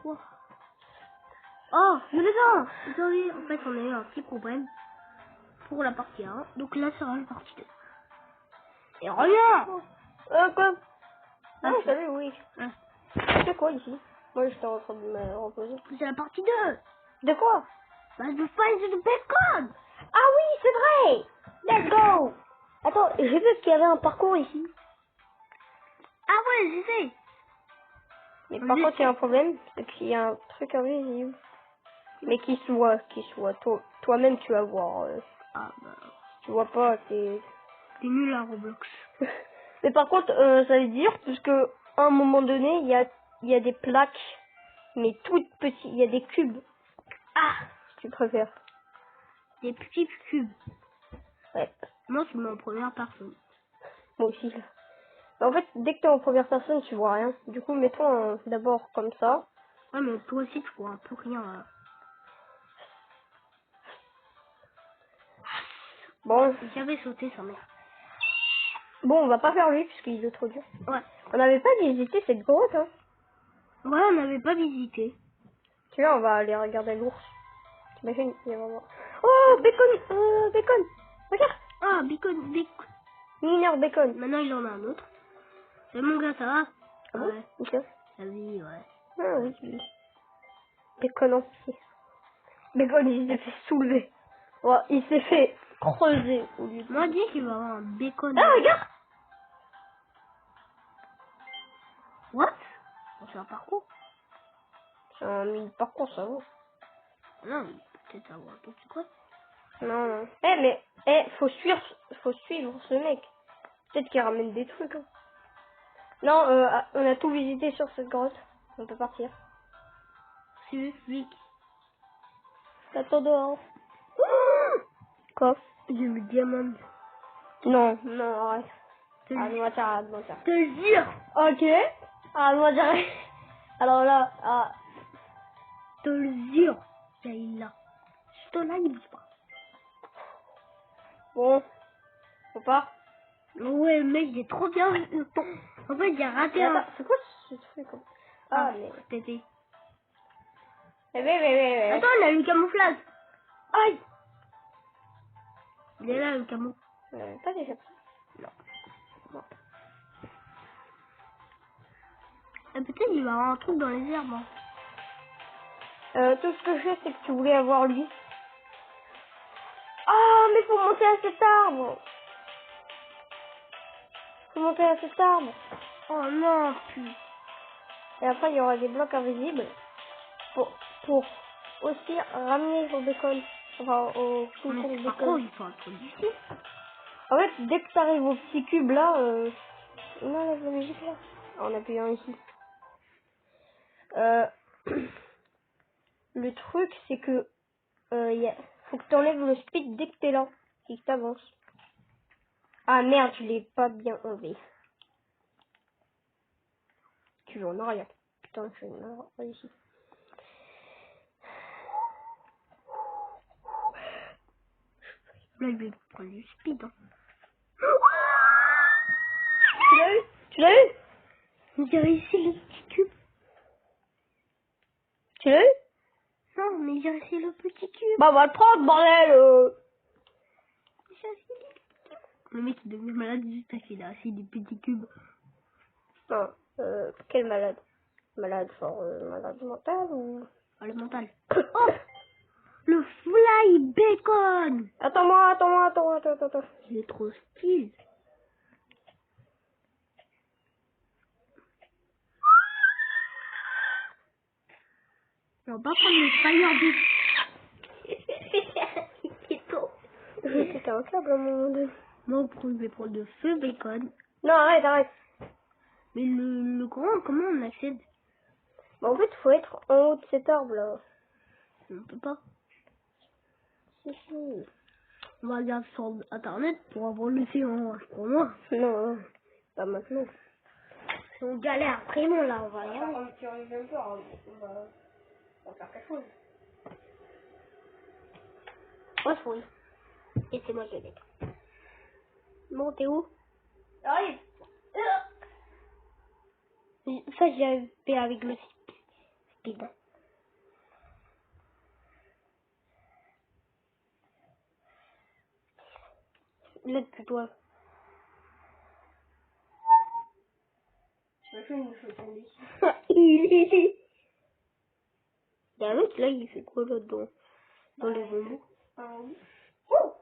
Wow. Oh, mais non. Désolé, en fait, on a eu un petit problème pour la partie 1. Donc là, sera la partie 2. Et reviens. Quoi? Ah, Non, salut, oui. Ah, C'est quoi ici? Moi, j'étais en train de me reposer. c'est la partie 2. De quoi? Bah, de Find the Bacon. Ah oui, c'est vrai! Let's go! Attends, j'ai vu qu'il y avait un parcours ici. Ah ouais, j'ai fait. Mais par contre, il y a un problème, c'est qu'il y a un truc invisible. Mais qui soit, toi-même tu vas voir. Ah bah, Tu vois pas, c'est... t'es nul à Roblox. Mais par contre, ça veut dire, parce que à un moment donné, il y a des plaques, mais toutes petites, il y a des cubes. Ah, Si tu préfères. des petits cubes. Ouais, Moi, je mets en première personne. moi aussi. Là. Mais en fait, dès que t'es en première personne, tu vois rien. Du coup, mettons d'abord comme ça. Ouais, mais toi aussi, tu vois un peu rien. Là. Bon, J'avais sauté sa mère. on va pas faire lui, puisqu'il est trop dur. Ouais. On n'avait pas visité cette grotte, hein. Ouais, on n'avait pas visité. Tu vois, on va aller regarder l'ours. T'imagines, il va voir. Oh, bacon, bacon. Regarde, Ah, bacon. mineur bacon. Maintenant, il en a un autre. Et mon gars, ça va? Ah bon? Ouais. Ok. La vie, ouais. Ah oui, oui. Bacon entier. Bacon, il s'est fait soulever. Ouais, il s'est fait creuser au lieu de... Moi, dis qu'il va avoir un bacon. Ah, regarde! What? On fait un parcours? C'est un mini-parcours, ça va. Non, mais peut-être avoir un peu de secret. Non, non. Faut suivre ce mec. Peut-être qu'il ramène des trucs. Hein. Non, on a tout visité sur cette grotte. On peut partir. C'est vite. Attends dehors. Quoi? J'ai le diamant. Non, non, arrête. Te Arrête-moi ça, arrête-moi ça. te jure. Ok. Arrête-moi ça. Alors là, Te le jure. Il est là. Je te là, il bouge pas. bon, on part. Ouais, le mec, il est trop bien. En fait, il a raté Mais un... attends, c'est quoi ce truc? Ah, mais... Tété. Mais. Attends, il a eu le camouflage. Aïe. Il est là, le camo. Pas déjà pris. Et peut-être il va avoir un truc dans les herbes. Hein. Tout ce que je sais, c'est que tu voulais avoir lui. Ah, mais faut monter à cet arbre. Faut monter à cet arbre. Oh non, putain. Et après, il y aura des blocs invisibles pour aussi ramener au bacon. Enfin, au Mais concours par contre, bacon. il faut un truc d'ici. En fait, dès que tu arrives au petit cube là, on enlève la musique là. Ah, on appuie un ici. Le truc, c'est que faut que tu enlèves le speed dès que t'es là et que t'avances. Ah merde, je l'ai pas bien enlevé. Tu veux en arrière. Putain, je vais en arrière ici. Là, il va prendre du speed. Hein. Tu l'as eu? Tu l'as eu? J'ai réussi le petit cube. Tu l'as eu? Non, mais j'ai réussi le petit cube. Bah, on va le prendre, bordel! J'ai réussi le petit cube. Le mec, il devient malade juste parce qu'il a réussi des petits cubes. Non, quel malade? Malade, genre, malade mental ou... Oh, le mental. Oh, le fly bacon. Attends. Il est trop stylé. On va pas prendre le fire bacon. C'est trop. C'était un câble à un moment donné. Moi, je vais prendre le feu bacon. Non, arrête. Mais le grand, comment on accède? Bah, en fait, faut être en haut de cet arbre là. On peut pas. Si. On va regarder sur internet pour avoir le séance pour moi. Non, pas maintenant. Si on galère vraiment là, on va y aller. Tu arrives un peu, on va faire quelque chose. Oh, oui. Et c'est moi qui l'ai. Bon, t'es où? Arrive. Ça, j'ai fait avec le speed. Là, tu dois. Je fais une chose tomber ici. Il y a un mec là, il fait quoi là-dedans? Dans les bonbons? Ah oui. Oh!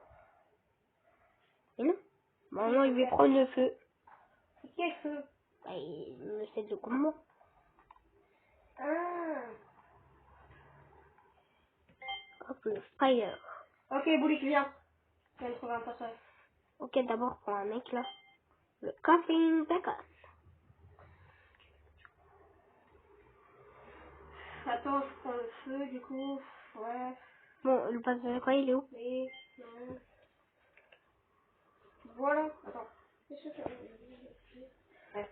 Et non? Maintenant, il va prendre le feu. Quel feu? Bah, il me sait de comment. Ah. Hop, le fire. Ok, Boulik, viens. Je viens de trouver un passage. Ok, d'abord, prends un mec là. Le coffee bacon. Attends, je prends le feu, du coup. Ouais. Bon, le passage quoi, il est où? Et... non. Voilà. Attends. Qu'est-ce que ça veut dire? Ouais.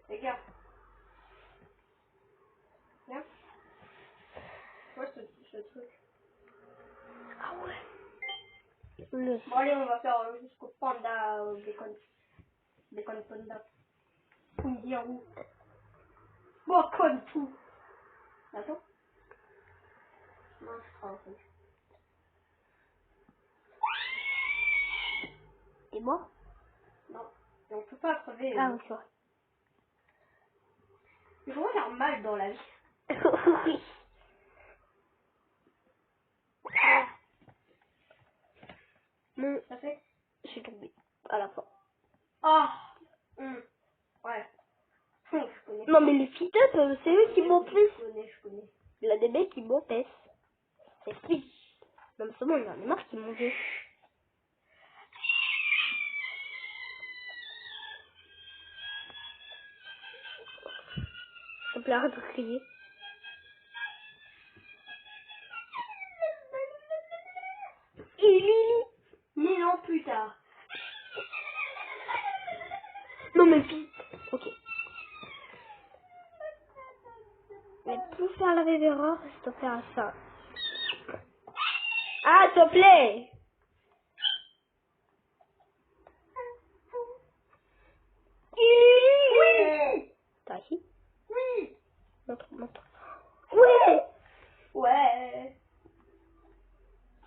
Les gars. Viens. Ouais, ce truc. Ah ouais. Le... Bon, allez, on va faire jusqu'au panda bacon. Bacon panda. Pour me dire où. Bon, comme tout. Attends. Non, je crois en fait. T'es mort? Non. Et on peut pas crever. Ah oui, c'est vrai. Je vois faire mal dans la vie. Oui. Ah. Non, Ça fait? je suis tombée à la fin. Ah. Ouais. Je connais. Non, mais les fiteux, c'est eux qui m'ont plus. Je connais. Il y a des mecs qui m'empêchent. C'est fou. Non, mais c'est bon, il y en a marre qui m'ont vu. Ça peut arrête de crier. Lili. 1000 ans plus tard. Non, mais vite. Ok. Mais pour faire la même erreur, je dois faire ça. Ah, s'il te plaît. Oui. T'as ici? Oui. Montre, montre. Oui. Ouais.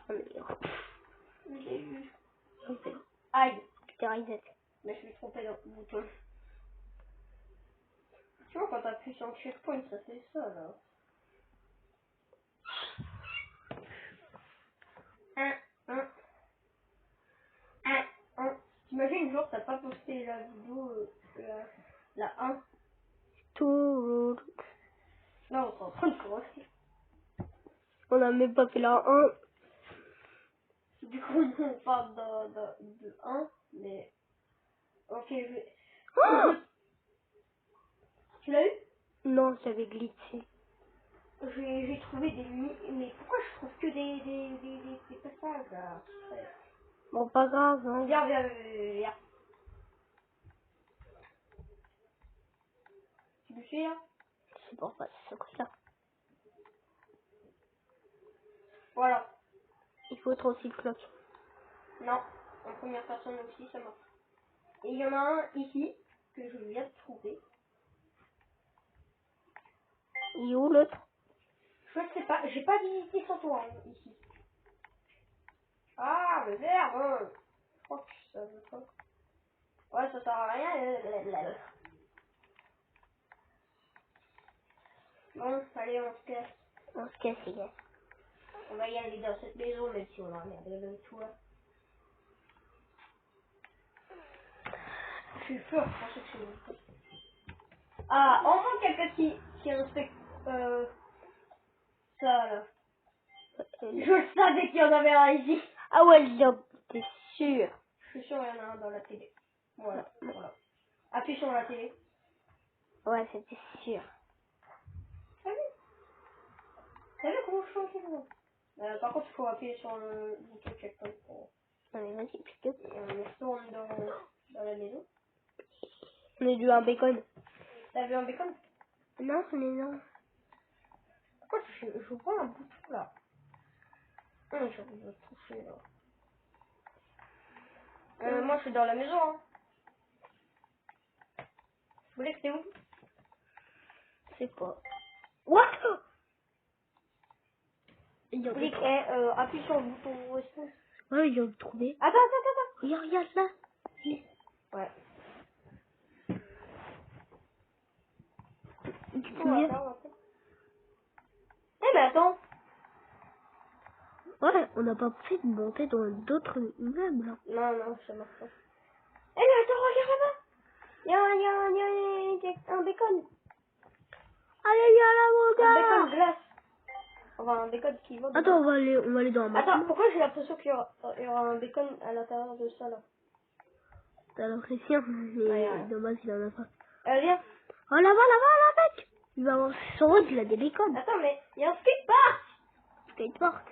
Oh, mais... J'ai eu. Ok. Aïe. Putain, reset. Mais je me suis trompé dans le bouton. Tu vois, quand t'appuies sur le checkpoint, ça fait ça, là. Un. T'imagines, genre, t'as pas posté la vidéo, la 1. Tout. Non, on est en train de commencer. On a même pas fait la 1. Du coup, on parle de 1, mais... Ok, je vais... Oh Tu l'as eu? non, j'avais glitché. J'ai trouvé des limites, mais pourquoi je trouve que des passages, là? Ouais. Bon, pas grave, hein. Viens. Tu me suis, là? C'est bon, pas c'est quoi ça. Voilà. Il faut 36 cloques. Non, en première personne aussi, ça marche. Et il y en a un ici, que je viens de trouver. Et où l'autre? Je sais pas, j'ai pas visité son toit, hein, ici. Ah, le verbe. Je crois que ça veut pas. Ouais, ça sert à rien. Bon, allez, on se casse. On se casse, les gars. On va y aller dans cette maison, même si on a regardé le toit. Je suis fort, je pensais que c'est une chose. Ah, enfin quelqu'un qui respecte ça, là. Je savais qu'il y en avait un ici. Ah ouais, t'es sûr? Je suis sûr qu'il y en a un dans la télé. Voilà. Appuie sur la télé. Ouais, c'était sûr. T'as vu comment je change par contre, il faut appuyer sur le bouton checkpoint pour... Non mais vas-y, putain. Et on retourne dans la maison. On est dû un bacon. T'as vu un bacon? Non, mais non. Pourquoi je vois un bouton là? J'ai envie de toucher là. Moi je suis dans la maison. Hein. Vous voulez que c'est où? C'est pas. What? Clique et appuie sur le bouton response. Ouais, j'ai trouvé. Attends. Regarde là. Ouais. Tu te On va souviens? faire. Eh mais attends. Ouais, on n'a pas fait de monter dans d'autres immeubles là. Non, ça marche pas. Eh mais attends, regarde là-bas. Il y a un bacon. Allez, viens là, mon Un bacon gars! glace. Enfin, un bacon qui va. Attends, on va aller dans ma Attends, pourquoi j'ai l'impression qu'il y aura un bacon à l'intérieur de ça là? T'as l'impression, mais Ouais. dommage, il en a pas. Viens. Oh là-bas, mec! Il va avoir son rôle, il a des bacon. Attends, mais il y a un skatepark. Skatepark.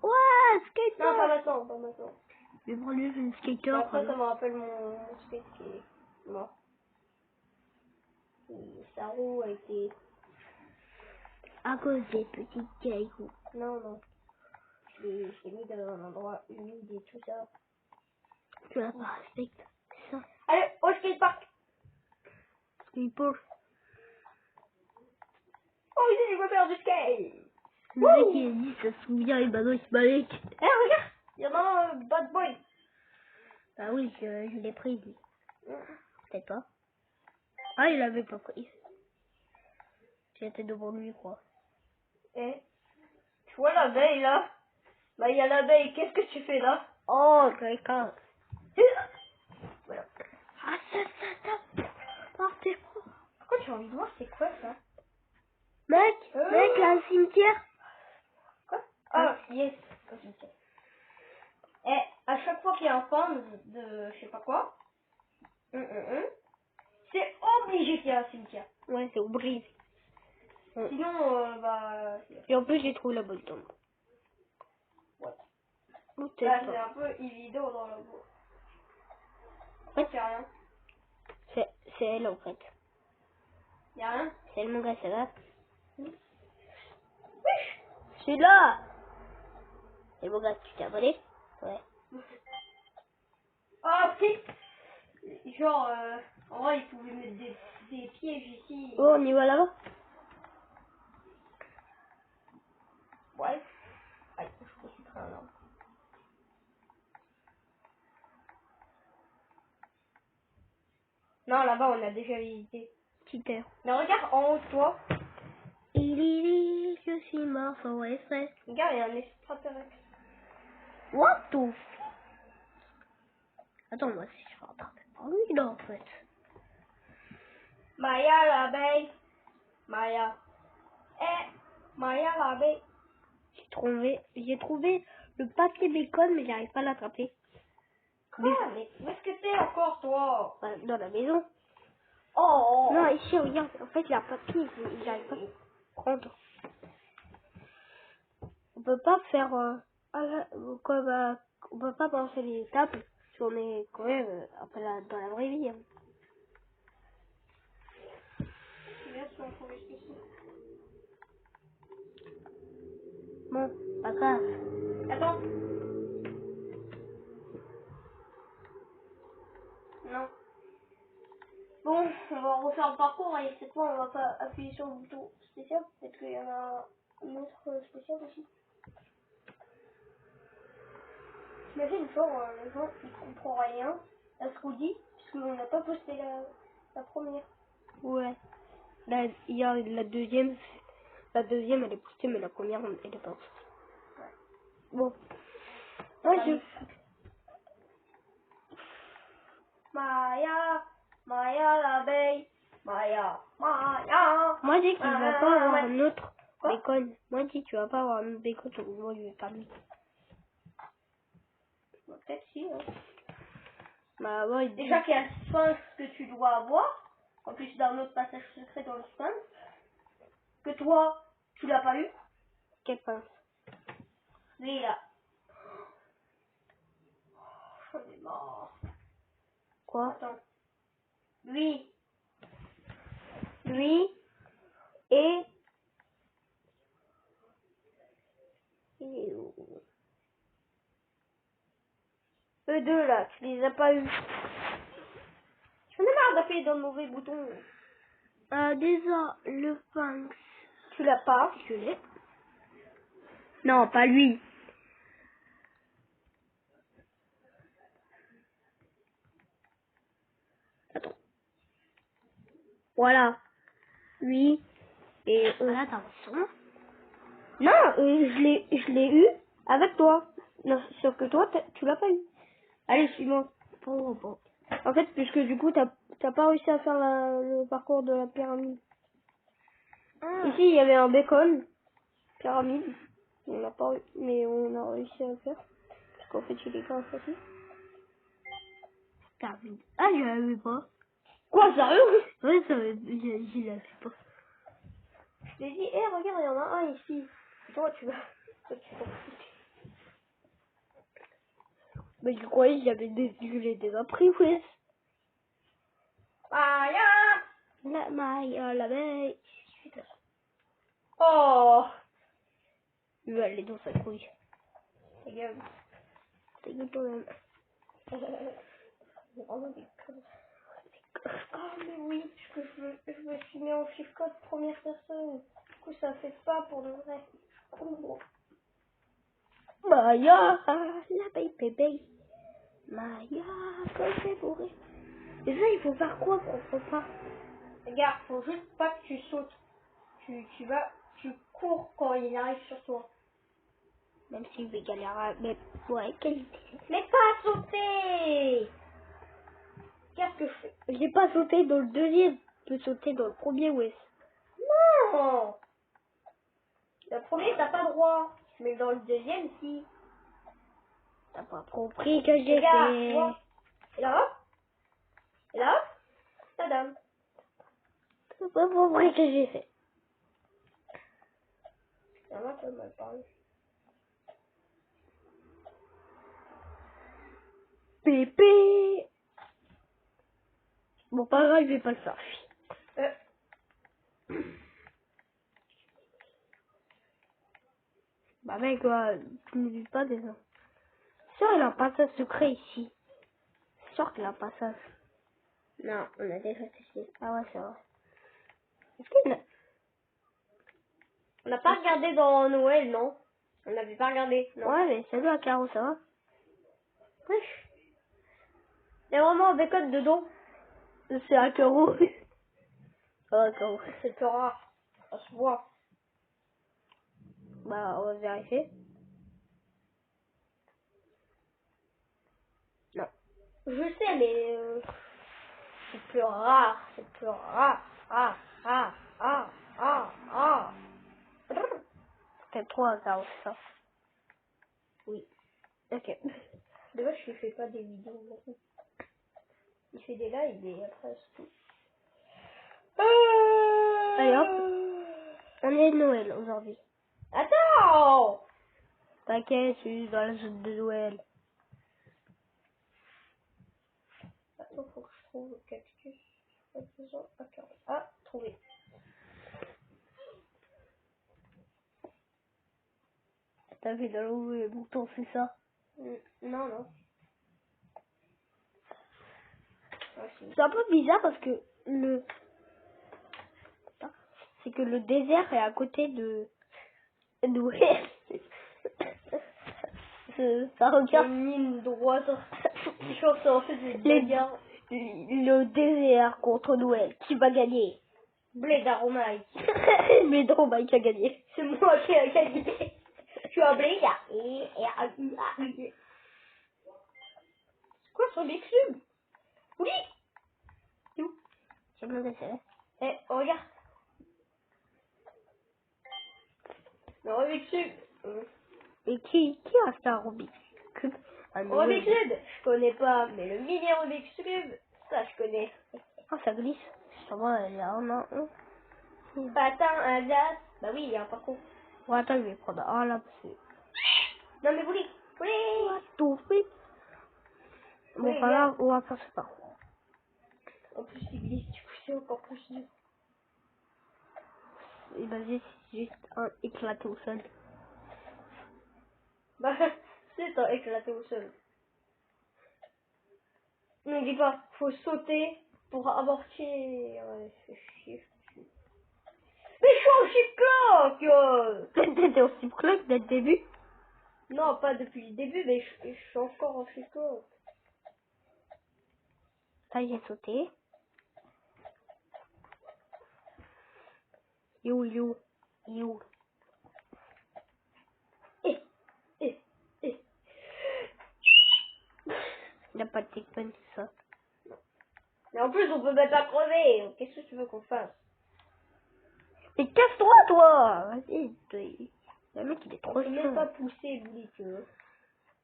Ouais, Non, pas skatepark. maintenant. Je vais prendre une skater. Après, ça me rappelle mon skate qui est mort. Sa roue a été... À cause des petits cailloux. Non. Je l'ai mis dans un endroit humide et tout ça. Tu vas pas respecter ça. Allez, au skatepark. Skateboard. Oh, ici, je veux faire du skate. Le mec, il a dit, ça se souvient, et bah non, il se balèque. Eh, regarde, il y en a un bad boy. Bah oui, je l'ai pris, lui. Peut-être pas. Ah, il avait pas pris. J'étais devant lui, quoi. Eh, tu vois l'abeille là? Bah, il y a l'abeille, qu'est-ce que tu fais là? Oh, quelqu'un. Voilà. Ah, ça. Partez. Pourquoi tu as envie de voir c'est quoi ça? Mec, un cimetière. Quoi? Ah, yes, comme ça. Eh, à chaque fois qu'il y a un fan de je sais pas quoi, c'est obligé qu'il y ait un cimetière. Ouais, c'est au brise. Sinon, bah... Et en plus, j'ai trouvé la bonne tombe. Ouais. Ou Là, peut-être c'est pas. un peu évident dans le bois. Ouais. Y'a rien. C'est elle, en fait. Y'a rien. C'est elle, mon gars, ça va? Je suis là. Et mon gars, tu t'es abonné? Ouais. Ah, si. Genre, en vrai, ils pouvaient mettre des pièges ici. Oh, on y va là-bas? Ouais. Allez, je profiterai un arbre. Non, là-bas, on a déjà visité. Petite heure. Mais regarde en haut de toi. Je suis mort sans effet. Regarde, il y a un extraterrestre. What the fuck? Attends, moi, si je suis en train de parler là, en fait. Maya l'abeille. Maya. Eh, Maya l'abeille. J'ai trouvé le papier bacon, mais j'arrive pas à l'attraper. Quoi? Mais où est-ce que t'es encore, toi? Dans la maison. Oh. Non, ici, regarde. En fait, il y a un papier, j'arrive pas à prendre. On peut pas faire... on peut pas penser les étapes si on est quand même après dans la vraie vie. Hein. Bon, pas grave. Attends. Non. Bon, on va refaire le parcours et cette fois on va pas appuyer sur le bouton spécial. Peut-être qu'il y en a un autre spécial aussi. J'imagine genre les gens ils comprennent rien à ce qu'on dit puisqu'on n'a pas posté la première. Ouais. Là, il y a la deuxième. La deuxième, elle est postée, mais la première, elle est pas postée. Ouais. Bon. Moi, Maya l'abeille. Maya. Moi, je dis qu'il va pas avoir ouais. un autre Quoi? bacon. Moi, je dis que tu vas pas avoir un autre bacon, moi, je vais pas lui. Peut-être si. Hein. Bah, ouais, Déjà qu'il y a un sphinx que tu dois avoir. En plus d'un autre passage secret dans le sphinx. Que toi, tu l'as pas eu. quel pince. Lui là. J'en ai marre. Quoi? Attends. Lui. Et eux deux là, tu les as pas eu. J'en ai marre d'appuyer dans le mauvais bouton. Déjà, le pince. Tu l'as pas. Je l'ai. Non, pas lui. Attends. Voilà. Lui. Et Voilà, t'as raison. non, je l'ai eu avec toi. Non, sauf que toi, tu l'as pas eu. Allez, suivant. Bon. En fait, puisque du coup, t'as pas réussi à faire le parcours de la pyramide. Ici, il y avait un bacon. Pyramide. On l'a pas eu, mais on a réussi à le faire. Parce qu'en fait, il est grave facile. Pyramide. Ah, je l'avais pas. Quoi, sérieux? Oui, ça je l'avais pas. Je t'ai dit, hé, regarde, il y en a un ici. Toi, tu vas... Toi, tu t'en fous. Mais tu croyais que je l'ai déjà pris, ouais. Maya! La maille à l'abeille. Oh! Il va aller dans sa couille. Ta gueule. Ta gueule toi-même. C'est vraiment des connes. Ah, mais oui, parce que je me suis mis en chiffre première personne. Du coup, ça fait pas pour le vrai. Oh. Maya, l'abeille bébé. Maya, comme c'est bourré. Et ça, il faut faire quoi pour qu'on pas? Regarde, faut juste pas que tu sautes. Tu cours quand il arrive sur toi. Même s'il veut galérer, mais ouais, qualité. Mais pas sauter! Qu'est-ce que je fais? J'ai pas sauté dans le deuxième, je peux sauter dans le premier, ouais. Non! Le premier, t'as pas droit. Mais dans le deuxième, si. T'as pas compris que j'ai Regarde, tu fait. vois. Et là, hop. Et là, hop. Tadam. T'as pas compris que j'ai fait. C'est moi qui ai mal parlé. Pépé. Bon, pas grave, je vais pas le faire. Bah mec, tu me dis pas déjà. Sûr, il a un passage secret ici. Sûr qu'il a un passage. Non, on a déjà testé. Ah ouais, c'est vrai. Est-ce qu'il y en a... On n'a pas regardé dans Noël, non? On n'avait pas regardé, non? Ouais, mais salut à Caro, ça va? Oui. Il y a vraiment un bacon dedans. C'est à Caro. Ah, Caro. C'est plus rare. Ça se voit. Bah, on va vérifier. Non. Je sais, mais c'est plus rare. C'est plus rare. Ah. C'était trop à Caro, c'est ça. Oui. Ok. Déjà, je fais pas des vidéos. Non. Il fait des lives et après, c'est tout. Allez hop. On est de Noël aujourd'hui. Attends! T'inquiète, je suis dans la zone de Noël. Attends, faut que je trouve le cactus. Ah, trouvé. T'as vu dans l'eau les boutons, c'est ça? Non. Ah, si. C'est un peu bizarre parce que c'est que le désert est à côté de Noël. Ça J'ai regarde une ligne droite. Je pense en fait des les bagarres. le désert contre Noël. Qui va gagner? Blé d'aromate. Mais non, Mike a gagné. C'est moi qui ai gagné. Je suis un blé. C'est quoi ce Rubik's Cube? Oui. C'est où? Je me laisser. Eh, regarde. Le Rubik's Cube. Et qui a fait un Rubik's Cube à Noël? Rubik's Cube, je connais pas, mais le mini Rubik's Cube, ça je connais. Ah, ça glisse. Ça va, il y en a un. Patin, un glace. Bah oui, il y a un parcours. Bon, attends, je vais prendre un là parce que... Non mais oui. Tout fait. Bon, Oui, pas grave, on va faire ça. En plus, il glisse, du coup, c'est encore plus dur. Et vas-y, c'est juste un éclaté au sol. Bah, c'est un éclaté au sol. Ne dis pas, faut sauter pour amortir. Ouais, c'est chier. Mais je suis en chiploc. T'étais au cyclope dès le début? Non, pas depuis le début, mais je suis encore en chiploc. Ça, j'ai sauté. You. Il n'a pas de checkpoint, c'est ça. Mais en plus, on peut même pas crever. Qu'est-ce que tu veux qu'on fasse? Mais casse-toi, toi! Vas-y, le mec, il est trop On peut même chiant. pas pousser, Bully, tu veux.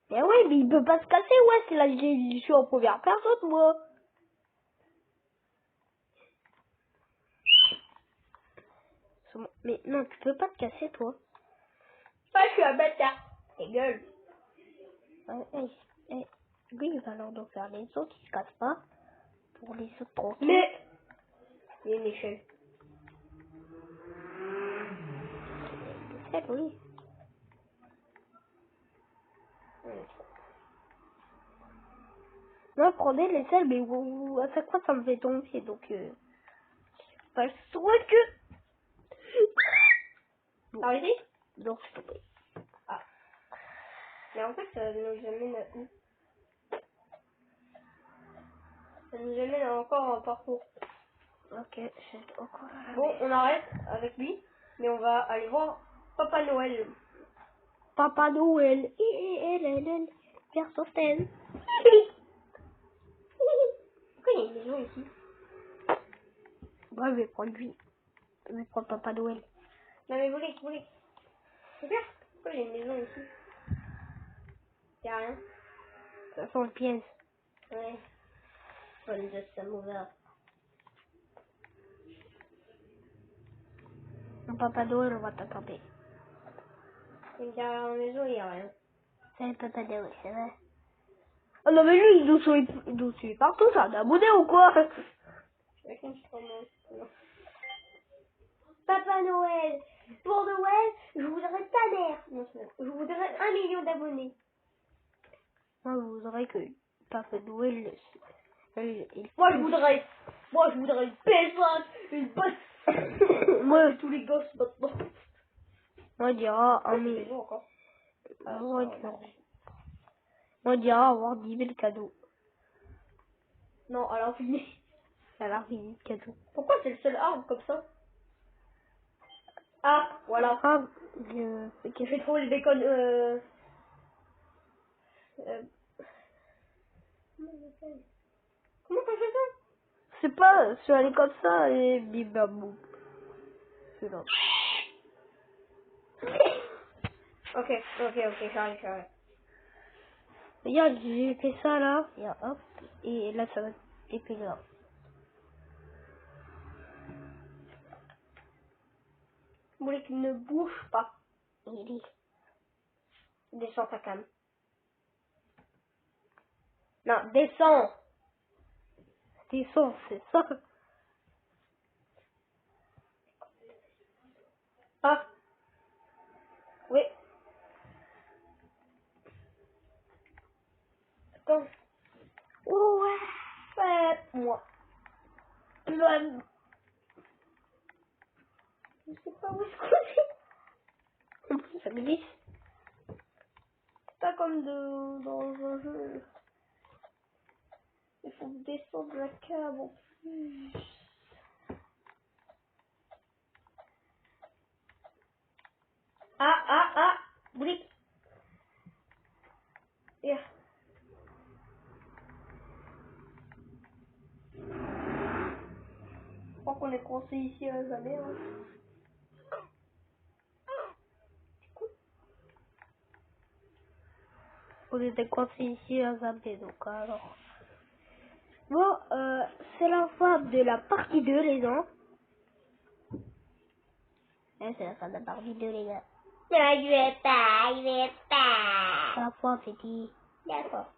Mais ouais, mais il peut pas se casser, ouais, c'est là, je suis en première personne, moi. Mais non, tu peux pas te casser, toi. Pas, je suis un bâtard. Et gueule. Lui, il va alors donc faire les autres, il se casse pas. Pour les autres tranquilles. Mais il y a une échelle. C'est oui. Moi, je prenais les selles, mais à chaque fois, ça me fait tomber, donc pas sûr que... T'as réussi? Donc, je suis tombée. Ah. Mais en fait, ça nous amène à où? Ça nous amène à encore un parcours. Ok, c'est encore... Bon, on arrête avec lui, mais on va aller voir Papa Noël. Papa Noël, Père Sautel. Pourquoi il y a une maison ici? Ouais, je vais prendre lui. Je vais prendre Papa Noël. Non mais voulez. C'est bien. Pourquoi il y a une maison ici? Y'a rien. Ça sent le piège. Ouais. Fun de samouraï. Mon Papa Noël, on va t'attraper. Et derrière la maison, il y a rien. C'est le Papa Noël, c'est vrai. Oh non, mais lui, il nous suit partout, ça, un abonné ou quoi? Avec une chambre. Non. Papa Noël, pour Noël, je voudrais ta mère. Non, c'est bon. Je voudrais 1 million d'abonnés. Moi, vous aurez que Papa Noël, Moi, je voudrais une PS5, une bonne. moi, Tous les gosses maintenant. moi, je dirais, Ah, mais maison encore. moi, je dirais avoir 10 000 cadeaux. Non, à l'infini. À l'infini de cadeaux. Pourquoi c'est le seul arbre comme ça? Ah, voilà. Ah, J'ai trouvé le bacon. Comment t'as fait ça? je sais pas, je suis allée comme ça et bim bam boum. C'est là. Ok, j'arrive. Regarde, j'ai fait ça là, et hop, et là ça va être là. Vous voulez qu'il ne bouge pas? Il dit, Descends ta cam. Non, descends. descends, c'est ça. Ah. Oui. Attends. Ouais. Moi. Même. Je sais pas où est-ce qu'on est. Ça glisse. C'est pas comme dans un jeu. Il faut descendre la cave en plus. Ah. Brique. Hier. Je crois qu'on est coincé ici à jamais. Hein. On était coincés ici à Zambé, donc alors. Bon, c'est la fin de la partie 2, les gens. C'est la fin de la partie 2, les gars. Je vais pas. À la fois, petit. D'accord.